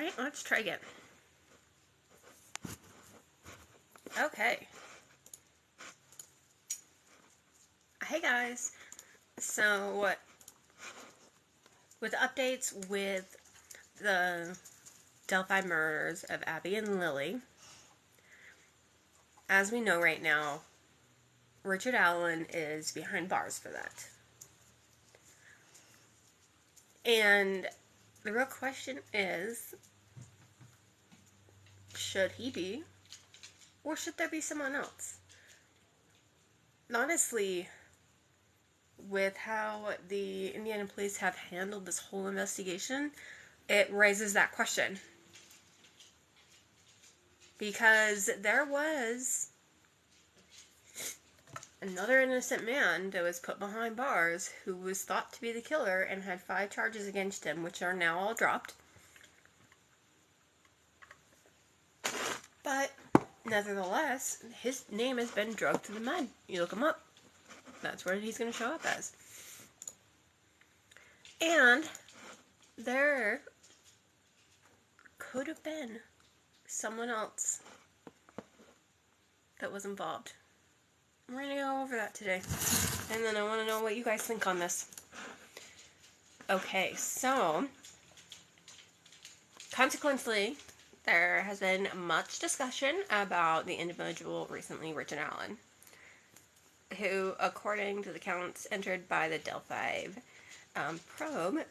Alright, let's try again. Okay. Hey guys. So, with updates with the Delphi murders of Abby and Lily, as we know right now, Richard Allen is behind bars for that. And the real question is, should he be? Or should there be someone else? And honestly, with how the Indiana police have handled this whole investigation, it raises that question. Because there was another innocent man that was put behind bars who was thought to be the killer and had 5 charges against him, which are now all dropped. But, nevertheless, his name has been dragged through the mud. You look him up. That's where he's going to show up as. And there could have been someone else that was involved. We're going to go over that today. And then I want to know what you guys think on this. Okay, so, consequently, there has been much discussion about the individual recently, Richard Allen, who, according to the counts entered by the Delphi probe,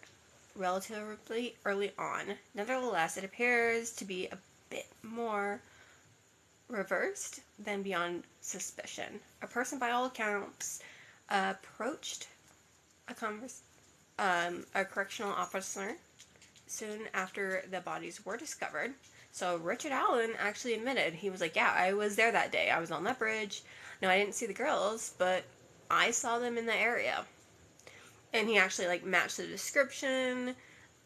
relatively early on. Nevertheless, it appears to be a bit more reversed than beyond suspicion. A person, by all accounts, approached a correctional officer soon after the bodies were discovered. So Richard Allen actually admitted, he was like, yeah, I was there that day. I was on that bridge. No, I didn't see the girls, but I saw them in the area. And he actually, matched the description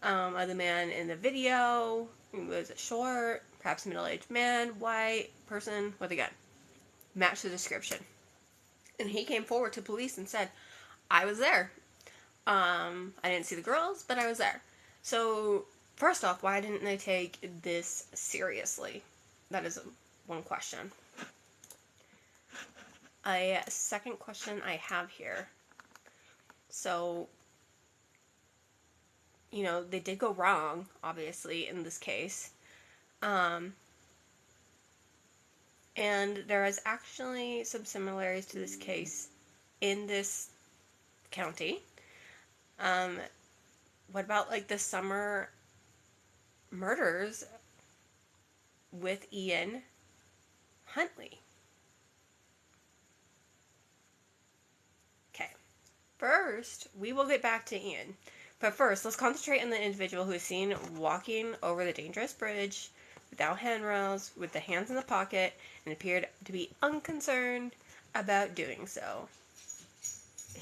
of the man in the video. He was a short, perhaps middle-aged man, white person with a gun. Matched the description. And he came forward to police and said, I was there. I didn't see the girls, but I was there. So, first off, why didn't they take this seriously? That is one question. A second question I have here. So, they did go wrong, obviously, in this case. And there is actually some similarities to this case in this county. What about, the summer murders with Ian Huntley? Okay. First, we will get back to Ian. But first, let's concentrate on the individual who is seen walking over the dangerous bridge without handrails, with the hands in the pocket, and appeared to be unconcerned about doing so.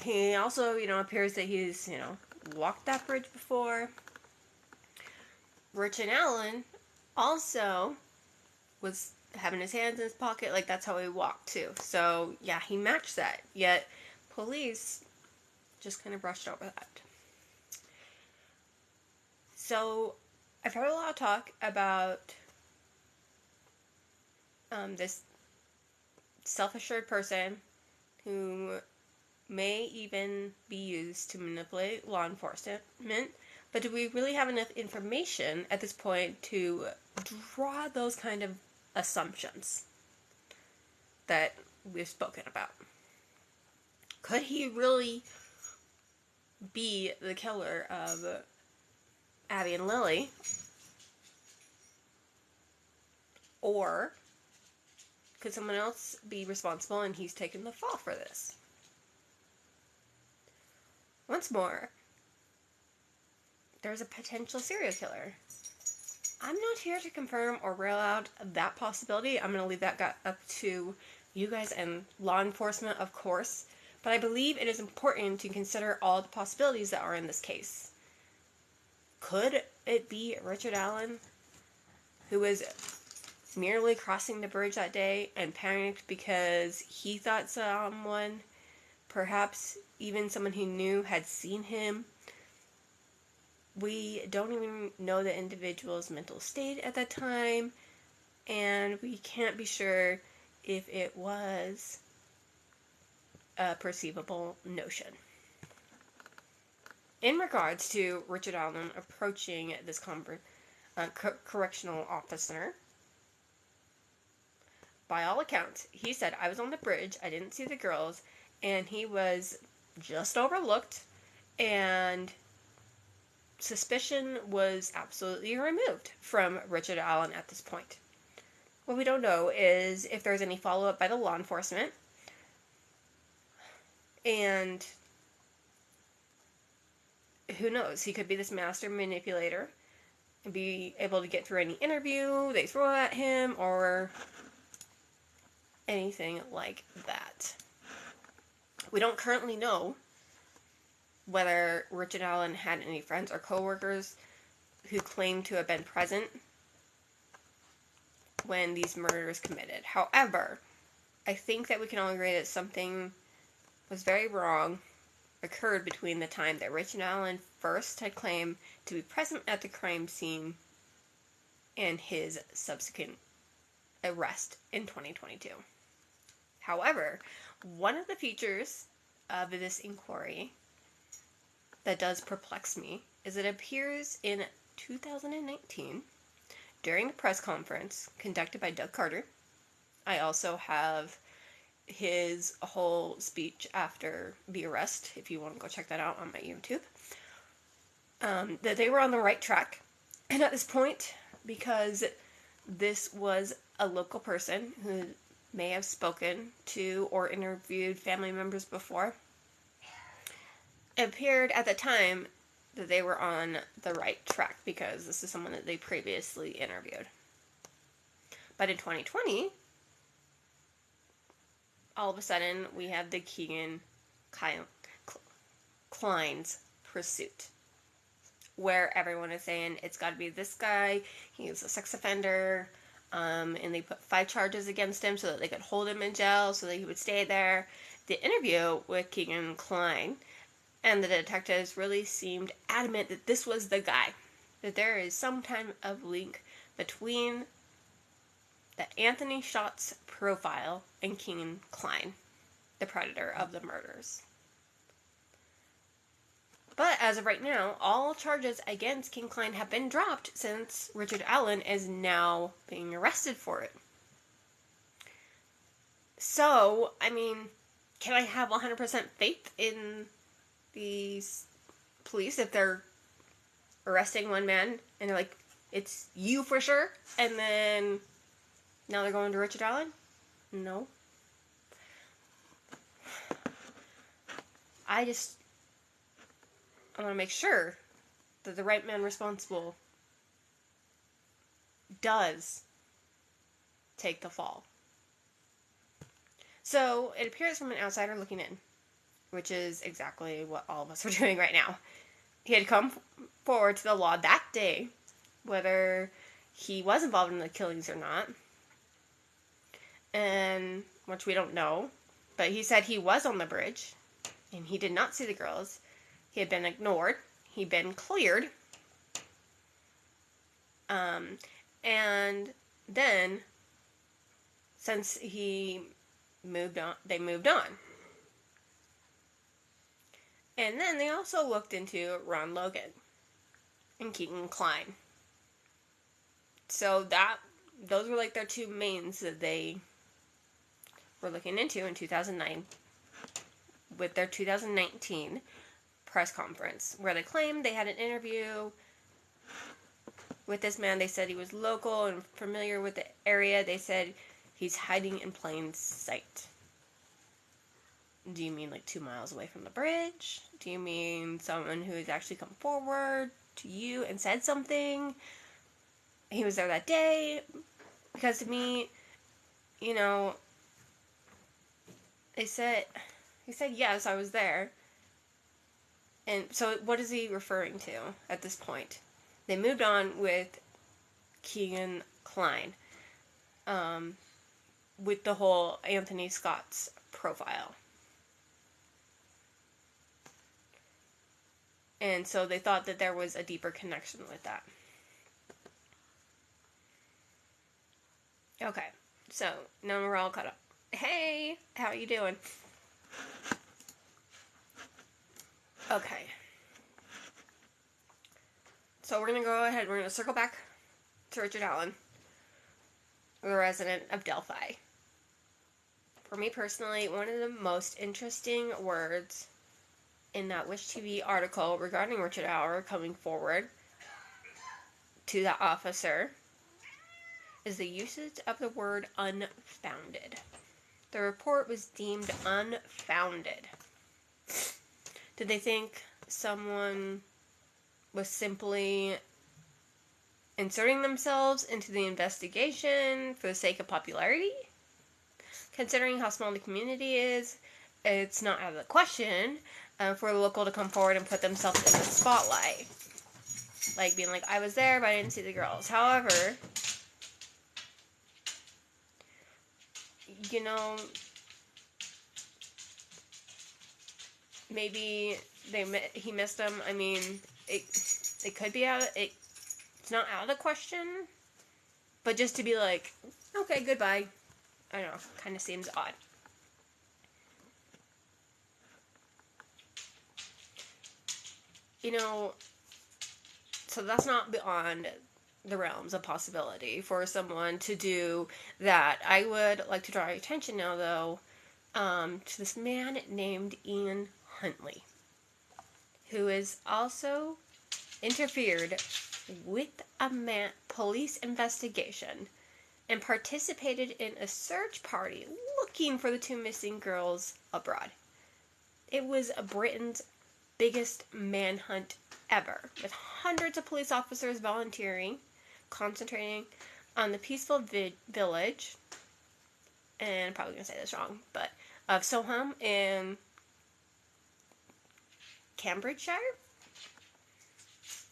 He also, appears that he's, walked that bridge before. Richard Allen also was having his hands in his pocket, that's how he walked too. So, yeah, he matched that. Yet, police just kind of brushed over that. So, I've heard a lot of talk about this self-assured person who may even be used to manipulate law enforcement, but do we really have enough information at this point to draw those kind of assumptions that we've spoken about? Could he really be the killer of Abby and Lily? Or could someone else be responsible and he's taken the fall for this? Once more, there's a potential serial killer. I'm not here to confirm or rule out that possibility. I'm going to leave that up to you guys and law enforcement, of course. But I believe it is important to consider all the possibilities that are in this case. Could it be Richard Allen, who was merely crossing the bridge that day and panicked because he thought someone, perhaps even someone he knew, had seen him We don't even know the individual's mental state at that time, and we can't be sure if it was a perceivable notion. In regards to Richard Allen approaching this correctional officer, by all accounts, he said, I was on the bridge, I didn't see the girls, and he was just overlooked, and suspicion was absolutely removed from Richard Allen at this point. What we don't know is if there's any follow-up by the law enforcement, and who knows, he could be this master manipulator and be able to get through any interview they throw at him, or anything like that. We don't currently know whether Richard Allen had any friends or coworkers who claimed to have been present when these murders committed. However, I think that we can all agree that something was very wrong occurred between the time that Richard Allen first had claimed to be present at the crime scene and his subsequent arrest in 2022. However, one of the features of this inquiry that does perplex me is it appears in 2019 during a press conference conducted by Doug Carter. I also have his whole speech after the arrest, if you want to go check that out on my YouTube, that they were on the right track. And at this point, because this was a local person who may have spoken to or interviewed family members before, it appeared at the time that they were on the right track because this is someone that they previously interviewed. But in 2020, all of a sudden, we have the Keegan Klein's pursuit, where everyone is saying it's got to be this guy, he's a sex offender, and they put 5 charges against him so that they could hold him in jail so that he would stay there. The interview with Keegan Klein and the detectives really seemed adamant that this was the guy, that there is some kind of link between the Anthony Schatz profile and Keegan Klein, the predator of the murders. But as of right now, all charges against King Klein have been dropped since Richard Allen is now being arrested for it. So, I mean, can I have 100% faith in these police if they're arresting one man and they're like, it's you for sure, and then now they're going to Richard Allen? No. I want to make sure that the right man responsible does take the fall. So, it appears from an outsider looking in, which is exactly what all of us are doing right now. He had come forward to the law that day, whether he was involved in the killings or not, and which we don't know, but he said he was on the bridge, and he did not see the girls. He had been ignored. He'd been cleared. And then, since he moved on, they moved on. And then they also looked into Ron Logan and Keegan Klein. So those were like their 2 mains that they were looking into in 2009 with their 2019 press conference, where they claimed they had an interview with this man. They said he was local and familiar with the area. They said he's hiding in plain sight. Do you mean like 2 miles away from the bridge? Do you mean someone who has actually come forward to you and said something? He was there that day? Because to me, you know, he said, yes, I was there. And so what is he referring to at this point? They moved on with Keegan Klein, with the whole Anthony Scott's profile. And so they thought that there was a deeper connection with that. Okay, so now we're all caught up. Hey, how you doing? Okay. So we're going to go ahead, we're going to circle back to Richard Allen, the resident of Delphi. For me personally, one of the most interesting words in that Wish TV article regarding Richard Allen coming forward to the officer is the usage of the word unfounded. The report was deemed unfounded. Did they think someone was simply inserting themselves into the investigation for the sake of popularity? Considering how small the community is, it's not out of the question for the local to come forward and put themselves in the spotlight. Like being like, I was there, but I didn't see the girls. However, you know, maybe he missed them. I mean, it could be it's not out of the question, but just to be like, okay, goodbye, I don't know, kind of seems odd. You know, so that's not beyond the realms of possibility for someone to do that. I would like to draw your attention now, though, to this man named Ian Huntley, who is also interfered with a police investigation and participated in a search party looking for the two missing girls abroad. It was Britain's biggest manhunt ever, with hundreds of police officers volunteering, concentrating on the peaceful village, and I'm probably going to say this wrong, but of Soham in Cambridgeshire.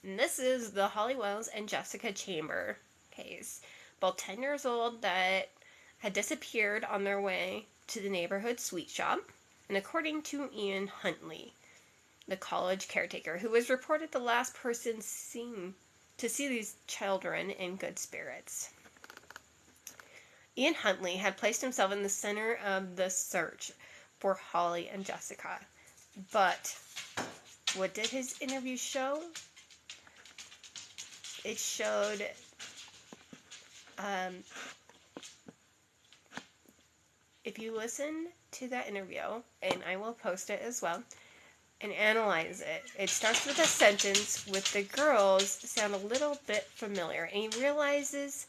And this is the Holly Wells and Jessica Chamber case, both 10 years old, that had disappeared on their way to the neighborhood sweet shop. And according to Ian Huntley, the college caretaker, who was reported the last person seen to see these children in good spirits. Ian Huntley had placed himself in the center of the search for Holly and Jessica. But what did his interview show? It showed if you listen to that interview, and I will post it as well, and analyze it, it starts with a sentence with the girls sound a little bit familiar, and he realizes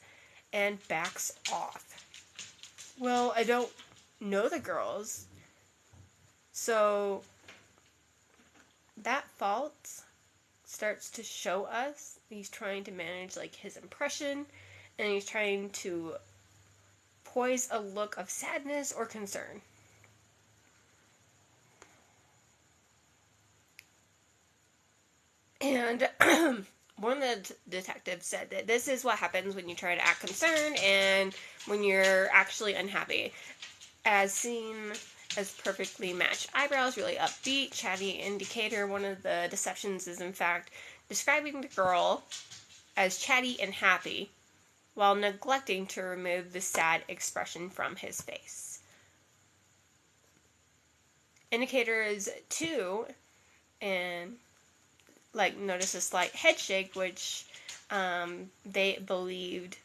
and backs off. Well, I don't know the girls, so that fault starts to show us he's trying to manage like his impression, and he's trying to poise a look of sadness or concern. And one of the detectives said that this is what happens when you try to act concerned and when you're actually unhappy. As seen as perfectly matched eyebrows, really upbeat, chatty indicator. One of the deceptions is, in fact, describing the girl as chatty and happy while neglecting to remove the sad expression from his face. Indicators 2, and notice a slight head shake, which they believed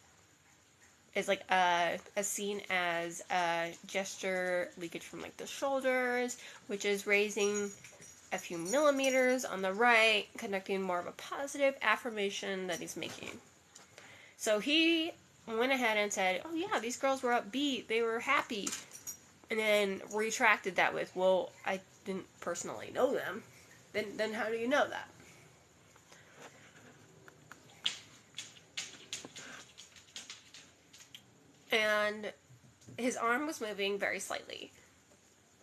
is seen as a gesture leakage from the shoulders, which is raising a few millimeters on the right, conducting more of a positive affirmation that he's making. So he went ahead and said, oh yeah, these girls were upbeat, they were happy, and then retracted that with, well, I didn't personally know them. Then how do you know that? And his arm was moving very slightly.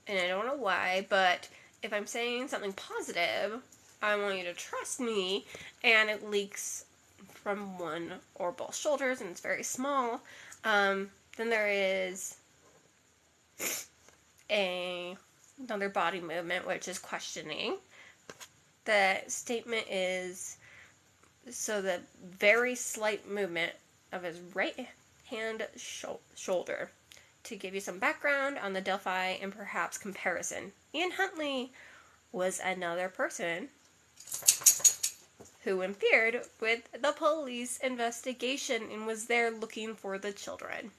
And I don't know why, but if I'm saying something positive, I want you to trust me, and it leaks from one or both shoulders, and it's very small. Then there is another body movement, which is questioning. The statement is, so the very slight movement of his right hand shoulder. To give you some background on the Delphi and perhaps comparison, Ian Huntley was another person who interfered with the police investigation and was there looking for the children.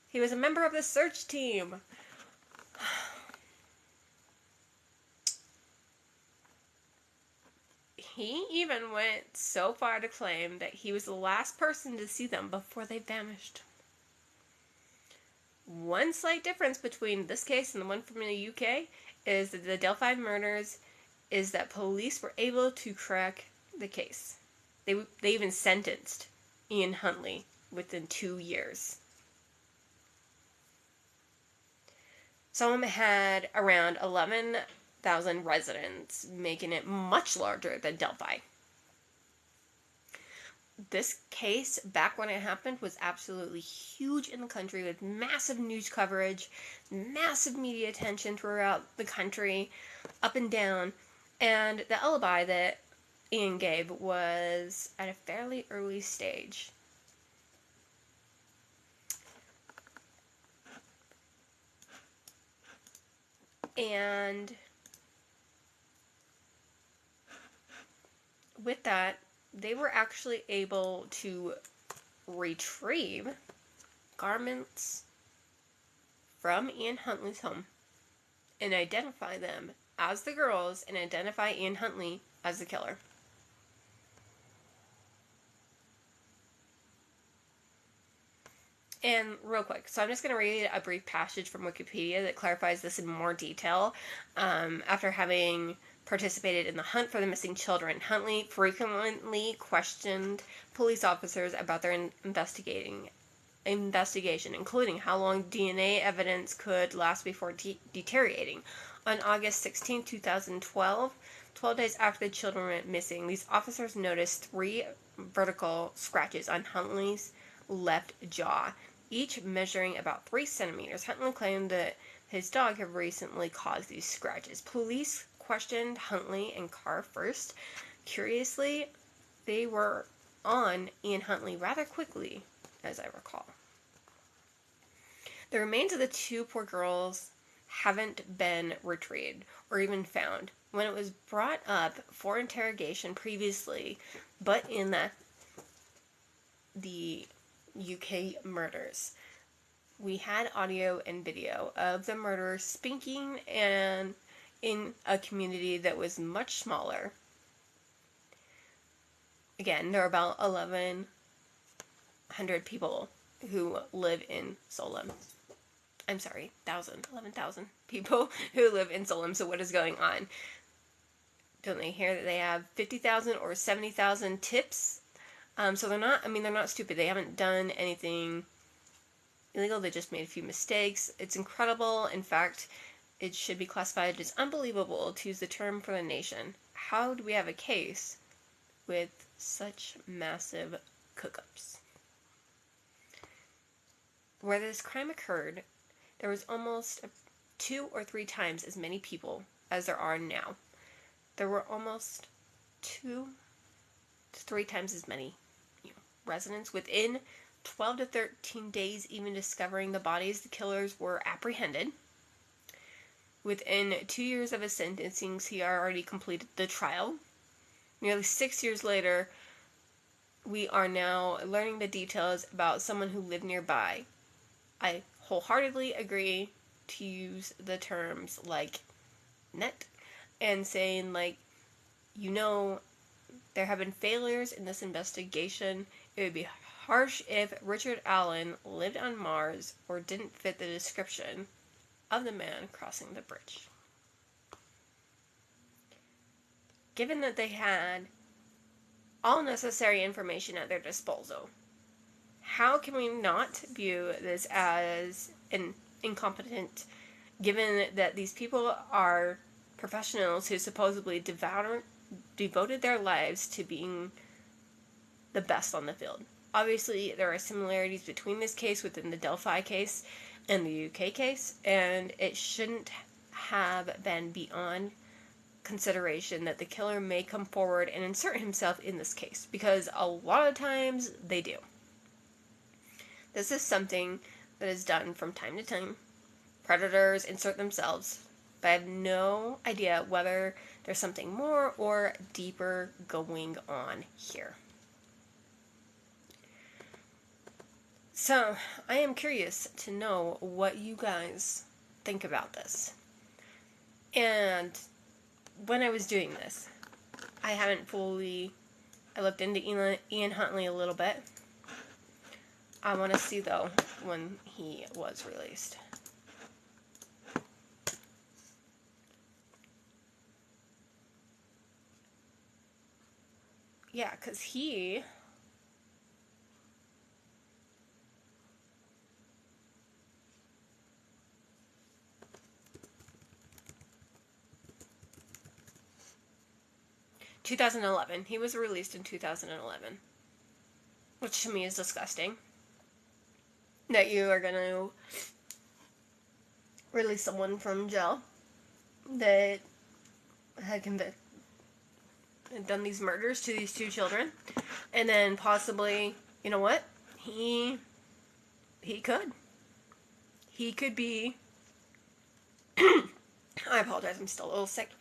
He was a member of the search team. He even went so far to claim that he was the last person to see them before they vanished. One slight difference between this case and the one from the UK is that the Delphi Murders is that police were able to crack the case. They even sentenced Ian Huntley within 2 years. Salem had around 11,000 residents, making it much larger than Delphi. This case, back when it happened, was absolutely huge in the country with massive news coverage, massive media attention throughout the country, up and down. And the alibi that Ian gave was at a fairly early stage. And with that, they were actually able to retrieve garments from Ian Huntley's home and identify them as the girls and identify Ian Huntley as the killer. And real quick, so I'm just going to read a brief passage from Wikipedia that clarifies this in more detail. After having participated in the hunt for the missing children, Huntley frequently questioned police officers about their investigation, including how long DNA evidence could last before deteriorating. On August 16, 2012, 12 days after the children went missing, these officers noticed 3 vertical scratches on Huntley's left jaw, each measuring about 3 centimeters. Huntley claimed that his dog had recently caused these scratches. Police questioned Huntley and Carr first. Curiously, they were on Ian Huntley rather quickly, as I recall. The remains of the 2 poor girls haven't been retrieved or even found. When it was brought up for interrogation previously, but in the UK murders, we had audio and video of the murderers speaking and in a community that was much smaller. Again, there are about 1,100 people who live in Solem. I'm sorry, 11,000 people who live in Solem. So what is going on? Don't they hear that they have 50,000 or 70,000 tips? So they're not stupid. They haven't done anything illegal. They just made a few mistakes. It's incredible. In fact, it should be classified as unbelievable, to use the term for the nation. How do we have a case with such massive cook-ups? Where this crime occurred, there was almost 2 or 3 times as many people as there are now. There were almost 2 to 3 times as many residents. Within 12 to 13 days, even discovering the bodies, the killers were apprehended. Within 2 years of his sentencing, he already completed the trial. Nearly 6 years later, we are now learning the details about someone who lived nearby. I wholeheartedly agree to use the terms like net and saying, like, there have been failures in this investigation. It would be harsh if Richard Allen lived on Mars or didn't fit the description of the man crossing the bridge. Given that they had all necessary information at their disposal, how can we not view this as an incompetent, given that these people are professionals who supposedly devoted their lives to being the best on the field? Obviously, there are similarities between this case within the Delphi case and the UK case, and it shouldn't have been beyond consideration that the killer may come forward and insert himself in this case, because a lot of times they do. This is something that is done from time to time. Predators insert themselves, but I have no idea whether there's something more or deeper going on here. So, I am curious to know what you guys think about this. And when I was doing this, I looked into Ian Huntley a little bit. I want to see, though, when he was released. Yeah, because he... ...2011. He was released in 2011. Which to me is disgusting. That you are going to release someone from jail that had done these murders to these 2 children, and then possibly, you know what, he could be I apologize, I'm still a little sick.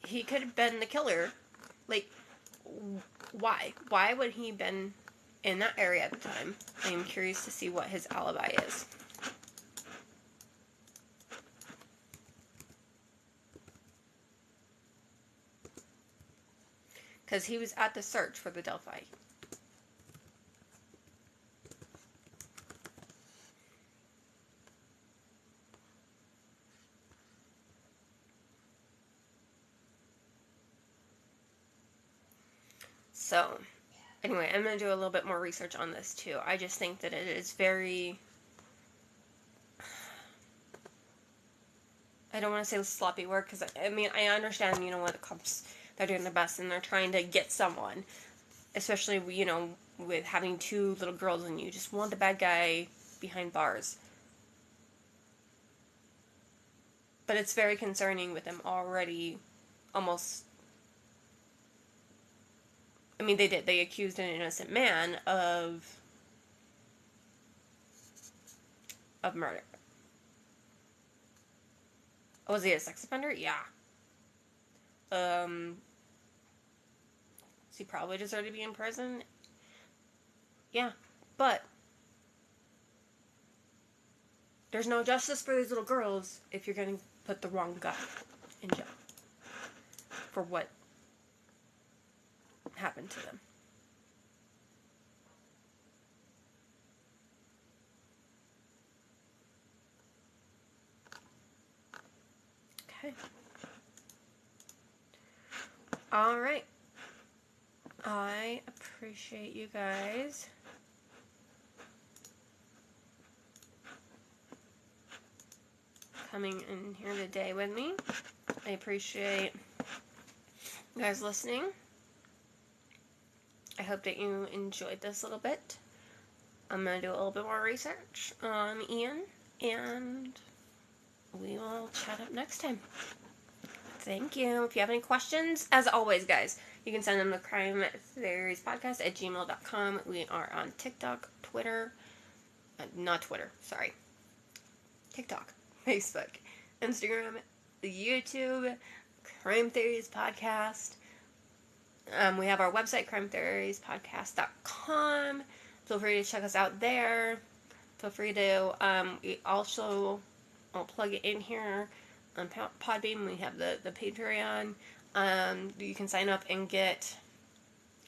He could have been the killer. Like, why would he been in that area at the time? I am curious to see what his alibi is. Because he was at the search for the Delphi. So, anyway, I'm going to do a little bit more research on this too. I just think that it is very... I don't want to say sloppy work, because, I mean, I understand, you know, what the cops... They're doing their best, and they're trying to get someone. Especially, you know, with having 2 little girls, and you just want the bad guy behind bars. But it's very concerning with them already almost... I mean, they did. They accused an innocent man of murder. Oh, was he a sex offender? Yeah. Does he probably deserve to be in prison? Yeah, but there's no justice for these little girls if you're going to put the wrong guy in jail for what happened to them. Okay. Alright. I appreciate you guys coming in here today with me. I appreciate you guys listening. I hope that you enjoyed this a little bit. I'm going to do a little bit more research on Ian, and we will chat up next time. Thank you. If you have any questions, as always, guys, you can send them to crimetheoriespodcast@gmail.com. We are on TikTok, Twitter, TikTok, Facebook, Instagram, YouTube, Crime Theories Podcast. We have our website, crimetheoriespodcast.com. Feel free to check us out there. Feel free to, I'll plug it in here. On Podbean, we have the Patreon. You can sign up and get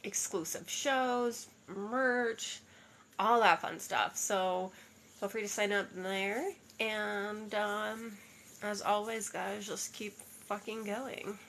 exclusive shows, merch, all that fun stuff. So feel free to sign up there. And as always, guys, just keep fucking going.